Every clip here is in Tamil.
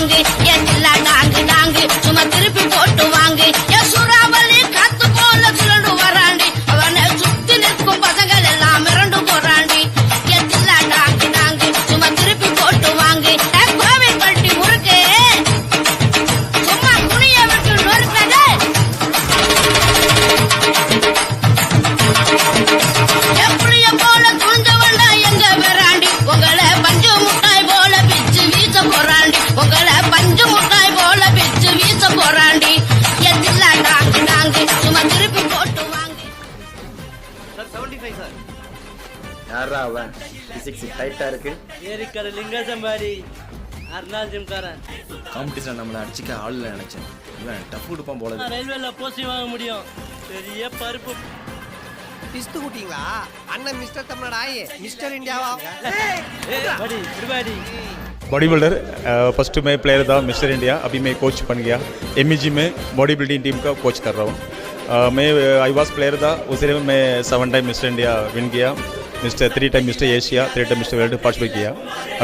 வாங்கு எல்லாம் நாங்கு நாங்கு சும்மா திருப்பி போட்டு வாங்கு என் சூறாவளி காத்து போல சுழண்டு வராண்டி அவனை சுத்தி நிற்கும் பசங்கள் எல்லாம் மிரண்டு போறாண்டி எல்லாம் நாங்கு நாங்கு சும்மா திருப்பி போட்டு வாங்கு கோவில் பட்டி முறுக்கு சும்மா குனிய விட்டு நொறுக்கது எப்படிய போல துணிஞ்சவண்டா எங்க விராண்டி உங்களை பஞ்சு முட்டாய் போல பிச்சு வீச போறாண்டி உங்களை பஞ்சு முட்டாய் போல பிச்சு வீச போறாண்டி எல்லாம் நாங்கு நாங்கு சும்மா திருப்பி போட்டு வாங்கு. யாரா அவன் பிசிக்ஸ் டைட்டா இருக்கு ஏரிக்கர லிங்க சம்பாரி அர்னால் ஜிம்காரன் காம்படிஷன் நம்மளை அடிச்சுக்க ஆள் நினைச்சேன் இவன் டஃப் கொடுப்பான் போல ரயில்வேல போஸ்டிங் வாங்க முடியும் பெரிய பருப்பு பிஸ்து குட்டிங்களா அண்ணன் மிஸ்டர் தமிழ்நாடு ஆயே मिस्टर इंडिया बड़ी बड़ी बॉडी बिल्डर फर्स्ट में प्लेयर था मिस्टर इंडिया अभी मैं कोच बन गया एमईजी में बॉडी बिल्डिंग टीम का कोच कर रहा हूँ मैं आई वाज प्लेयर था उसी में मैं 7 टाइम मिस्टर इंडिया विन किया mister 3 time mister Asia 3 time mister world participate किया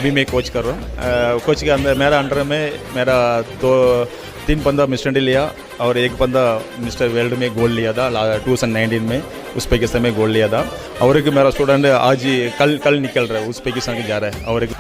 अभी मैं कोच कर रहा हूँ कोच के अंदर मेरा अंडर में मेरा 3 बंदा मिस्टर इंडिया लिया और 1 बंदा मिस्टर वर्ल्ड में गोल्ड लिया था 2019 में उज़्बेकिस्तान में गोल्ड लिया था और एक मेरा स्टूडेंट आज ही कल निकल रहा है उज़्बेकिस्तान के जा रहा है और एक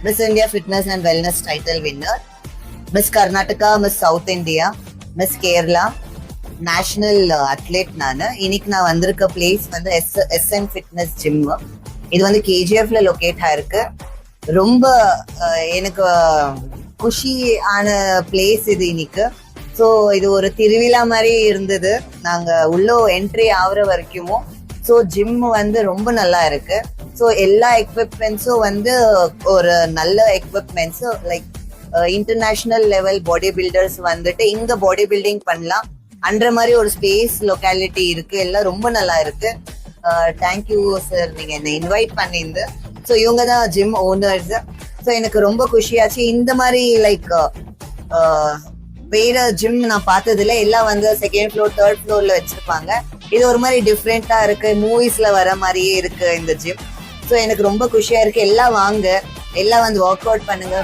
Miss India Fitness and Wellness title winner, Miss Karnataka, Miss South India, Miss Kerala, National athlete நானு. இன்னைக்கு நான் வந்திருக்க பிளேஸ் வந்து SN Fitness Gym. இது வந்து KGFல லொகேட் ஆயிருக்கு. ரொம்ப எனக்கு குஷி ஆன பிளேஸ் இது இன்னைக்கு. ஸோ இது ஒரு திருவிழா மாதிரி இருந்தது. நாங்க உள்ள என்ட்ரி ஆகுற வரைக்கும் ஸோ ஜிம் வந்து ரொம்ப நல்லா இருக்கு. ஸோ எல்லா எக்யூப்மெண்ட்ஸும் வந்து ஒரு நல்ல equipments like international level body builders வந்துட்டு இங்க பாடி பில்டிங் பண்ணலாம் அன்ற மாதிரி ஒரு ஸ்பேஸ் லொக்காலிட்டி இருக்கு. எல்லாம் ரொம்ப நல்லா இருக்கு. தேங்க்யூ சார், நீங்க என்ன இன்வைட் பண்ணிருந்து. ஸோ இவங்க தான் ஜிம் ஓனர்ஸ். ஸோ எனக்கு ரொம்ப குஷியாச்சு. இந்த மாதிரி லைக் வேற ஜிம் நான் பார்த்ததுல எல்லாம் வந்து 2nd ஃப்ளோர் 3rd ஃப்ளோர்ல வச்சிருப்பாங்க. இது ஒரு மாதிரி டிஃப்ரெண்டா இருக்கு, மூவிஸ்ல வர மாதிரியே இருக்கு இந்த ஜிம். ஸோ எனக்கு ரொம்ப குஷியா இருக்கு. எல்லாம் வாங்க, எல்லாம் வந்து ஒர்க் அவுட் பண்ணுங்க.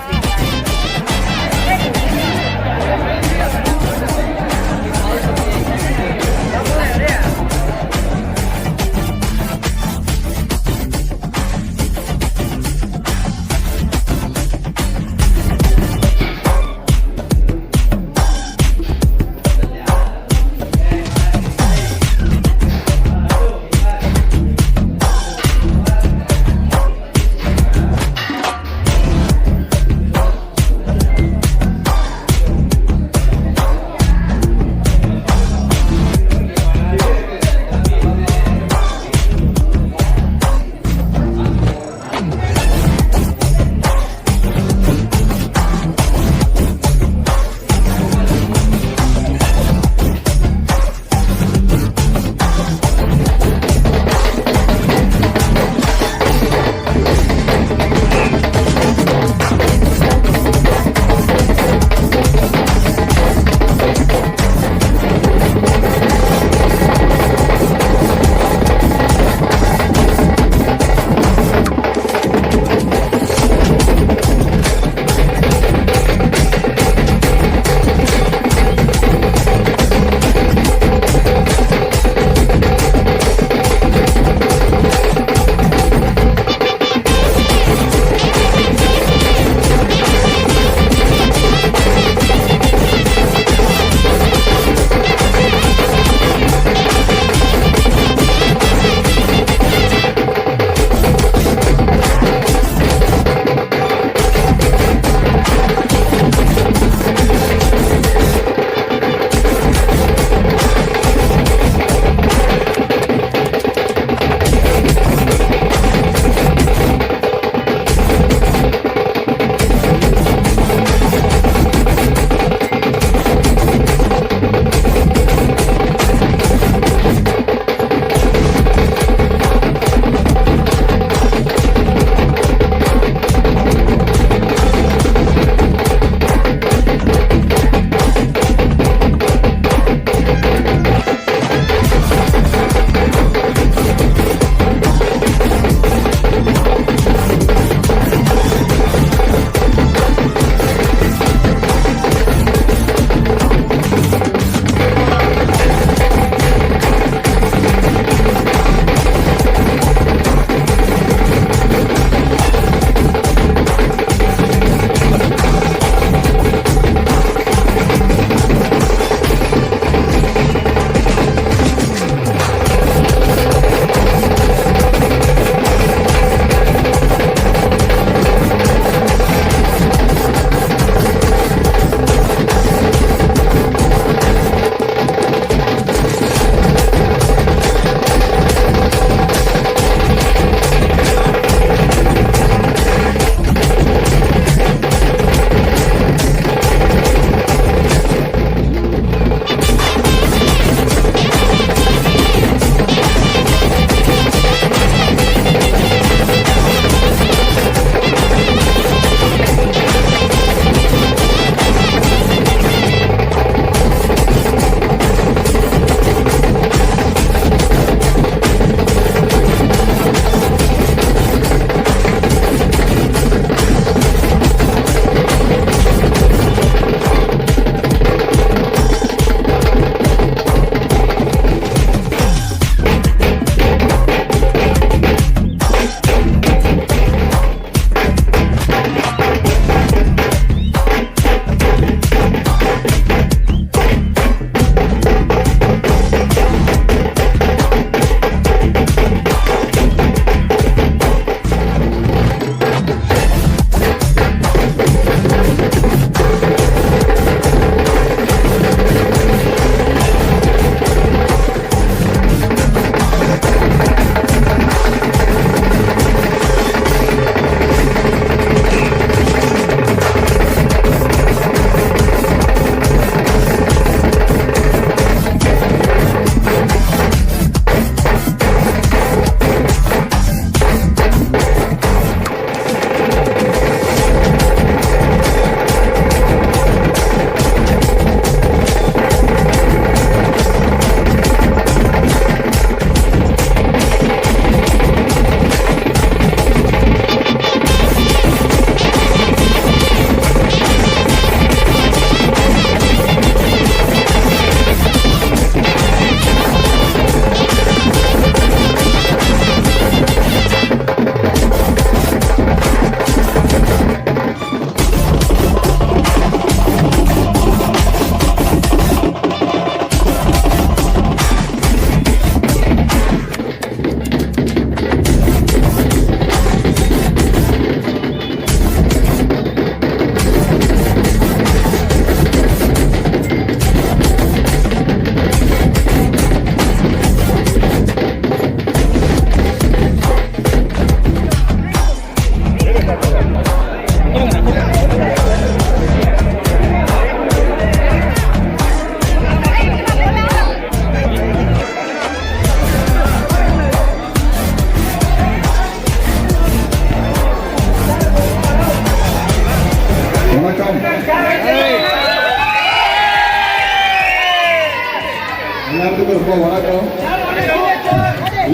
எல்லாத்துக்கும் ரொம்ப வணக்கம்.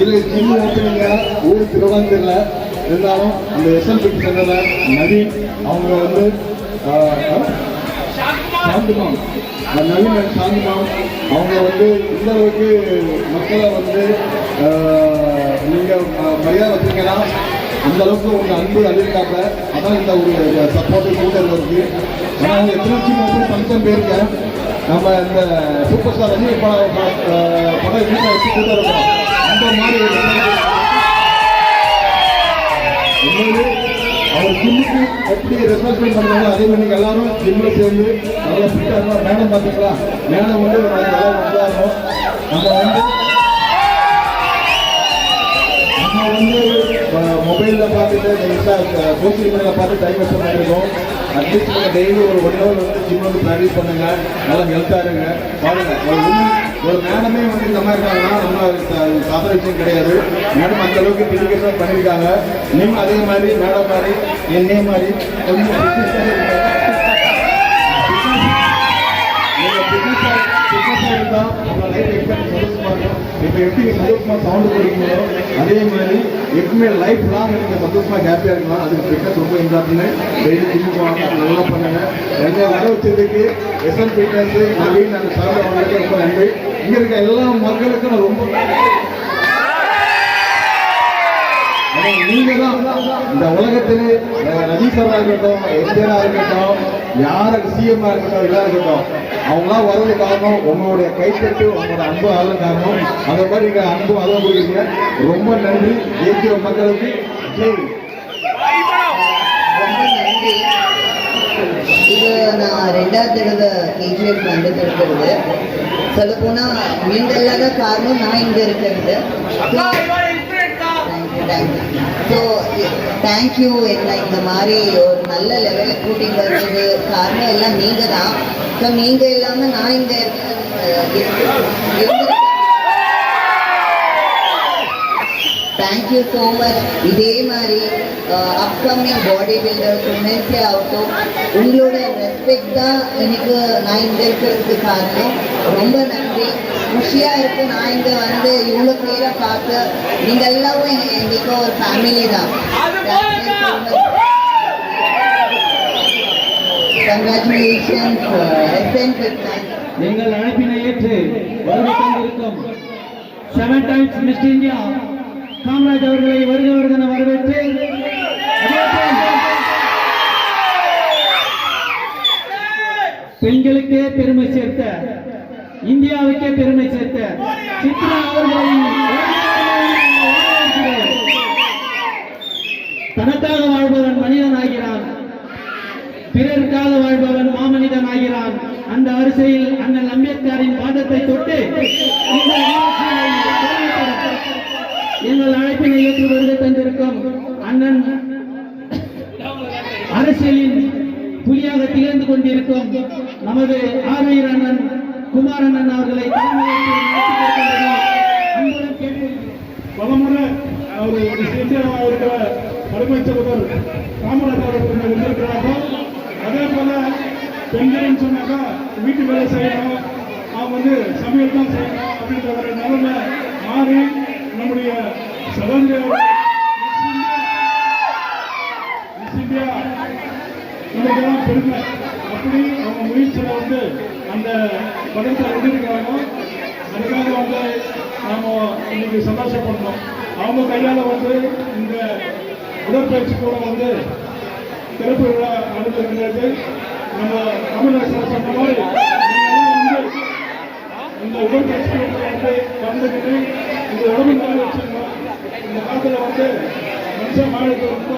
இது ஜிம் ஓப்பனிங்க ஊர் திருவண்ணாமலை இருந்தாலும் அந்த எஸ்எல் பிட் சென்டரில் நவீன் அவங்க வந்து சாந்திமாம் நவீன் அண்ட் சாந்திமாம் அவங்க வந்து இந்த அளவுக்கு மக்களை வந்து நீங்கள் மரியாதை வச்சுருக்கீங்கன்னா அந்த அளவுக்கு உங்கள் அன்பு அழிக்காப்ப அதான் இந்த ஒரு சப்போர்ட்டு கூட்டம் இருக்கு. ஆனால் அவங்க எத்தனை சின்ன ஃபங்க்ஷன் போயிருக்கேன். நம்ம இந்த சூப்பர் ஸ்டார் ரஜினி படம் வீட்டில் வச்சு கூட்டம் இருக்கோம். அந்த மாதிரி உண்மையிலே அவர் ஜிம்முக்கு எப்படி ரெஸ்பான்சிபிள் பண்ணுறாங்க அதே மாதிரி எல்லாரும் ஜிம்மில் சேர்ந்து நல்லா ஃபிட்டாக இருந்தால் மேடம் பார்த்தீங்களா மேடம் வந்து நல்லா நல்லா இருக்கும். நம்ம வந்து மொபைலில் பார்த்துட்டு சோசியல் மீடியாவில் பார்த்து டைம் வேஸ்ட் பண்ணிருக்கோம். அட்லீஸ்ட் நீங்கள் டெய்லி ஒரு 1 hour வந்து ஜிம் வந்து ப்ராக்டிஸ் பண்ணுங்க. நல்லா ஹெல்த்தாக இருங்க. பாருங்க ஒரு மேடமே வந்து இந்த மாதிரி இருக்காங்கன்னா ரொம்ப சாதாரண விஷயம் கிடையாது. மேடம் அந்த அளவுக்கு டெடிகேஷன் பண்ணியிருக்காங்க. நீங்களும் அதே மாதிரி மேடம் மாதிரி என்னே மாதிரி கொஞ்சம் இருந்தால் உங்கள் லைஃப் எக்ஸ்பெக்ட் சந்தோஷமாக இருக்கும். இப்போ எப்படி சந்தோஷமாக சவுண்டு கொடுக்கீங்களோ அதே மாதிரி எப்பவுமே லைஃப் லாங் நீங்கள் சந்தோஷமாக ஹாப்பியாக இருக்கலாம். அதுக்கு ஃபிட்னஸ் ரொம்ப இம்பார்ட்டன். டெய்லி ஜிம் போவாங்க, நல்லா பண்ணுங்க. என்னை வர வச்சதுக்கு எஸ்எல் ஃபிட்னஸ் நவீன் அந்த சார் அவங்களுக்கு ரொம்ப நன்றி. இங்கே இருக்க எல்லா மக்களுக்கும் நான் ரொம்ப நீங்க தான் இந்த உலகத்திலே ரஜினிகாரா இருக்கட்டும், எம்ஜிஆரா இருக்கட்டும், யாருக்கு சிஎம்ஆ இருக்கட்டும், எல்லாம் இருக்கட்டும், அவங்களாம் வர்றது காரணம் உங்களுடைய கைத்தட்டு உங்களோட அன்பு ஆளும் காரணம். அதை மாதிரி நீங்க அன்பு ஆளும் கொடுக்குறீங்க. ரொம்ப நன்றி. தேசிய மக்களுக்கு ரொம்ப நன்றி. இது நான் 2வது தடவை கேஜிஎஃப் வந்துட்டு சொல்லப்போனா நீங்க இல்லாத காரணம் நான் இங்க இருக்கிறது. So thank you. என்ன இந்த மாதிரி ஒரு நல்ல லெவலுக்கு கூட்டிங் வர்றது காரணம் எல்லாம் நீங்க தான். ஸோ நீங்க இல்லாம நான் இங்க தேங்க்யூ ஸோ மச். இதே மாதிரி அப்கமிங் பாடி பில்டர்ஸ் உமன்ஸே ஆகட்டும், உங்களோட ரெஸ்பெக்ட் தான் எனக்கு நான் இங்கே இருக்கிறதுக்கு காரணம். ரொம்ப நன்றி. குஷியாக இருக்கு நான் இங்கே வந்து இவ்வளோ பேரை பார்த்து. நீங்கள் எல்லாரும் எங்களுக்கு ஒரு ஃபேமிலி தான். Congratulations SN fitness. எங்கள் அழைப்பினை ஏற்று வருகை தந்திருக்கும் 7 times மிஸ் இந்தியா காமராஜ் அவர்களை வருக வரவேற்று பெண்களுக்கே பெருமை சேர்த்த, இந்தியாவுக்கே பெருமை சேர்த்த சித்ரா அவர்களை தனக்காக வாழ்பவன் மனிதன் ஆகிறான், பிறருக்காக வாழ்பவன் மாமனிதன் ஆகிறான். அந்த வரிசையில் அண்ணல் அம்பேத்கரின் பாதத்தை தொட்டு எங்கள் அழைப்பினை ஏற்று வருகை தந்திருக்கும் அண்ணன் அரசியலின் புலியாக திகழ்ந்து கொண்டிருக்கும் நமது ஆர்வீர் அண்ணன் குமாரண்ணன் அவர்களை பலமுறை இருக்கிற தலைமை செயலர் காமராஜ் அவர்கள் வந்திருக்கிறார்கள். அதே போல பெண்கள் சொன்னாக்கா வீட்டு வேலை செய்யணும், அவங்க வந்து சமையல் தான் செய்யணும் அப்படின்ற ஒரு நிலைமை மாறி நம்முடைய சகோதரி மிஸ் இந்தியா நமக்கெல்லாம் பெருமை. அப்படி அவங்க முயற்சியில் வந்து அந்த பதத்தை வென்றிருக்கிறாங்க. அதுக்காக வந்து நாம் இன்னைக்கு சந்தோஷப்படணும். அவங்க கையால் வந்து இந்த உடற்பயிற்சி கூட வந்து திறப்பு விழா நடந்திருக்கிறது. நம்ம தமிழரசு சொன்ன மாதிரி வந்து இந்த உடற்பயிற்சி வந்து கலந்துக்கிட்டு இந்த உடம்பு நல்லா வச்சுருந்தோம். இந்த காலத்தில் வந்து மனுஷன் மாநிலத்தில் ரொம்ப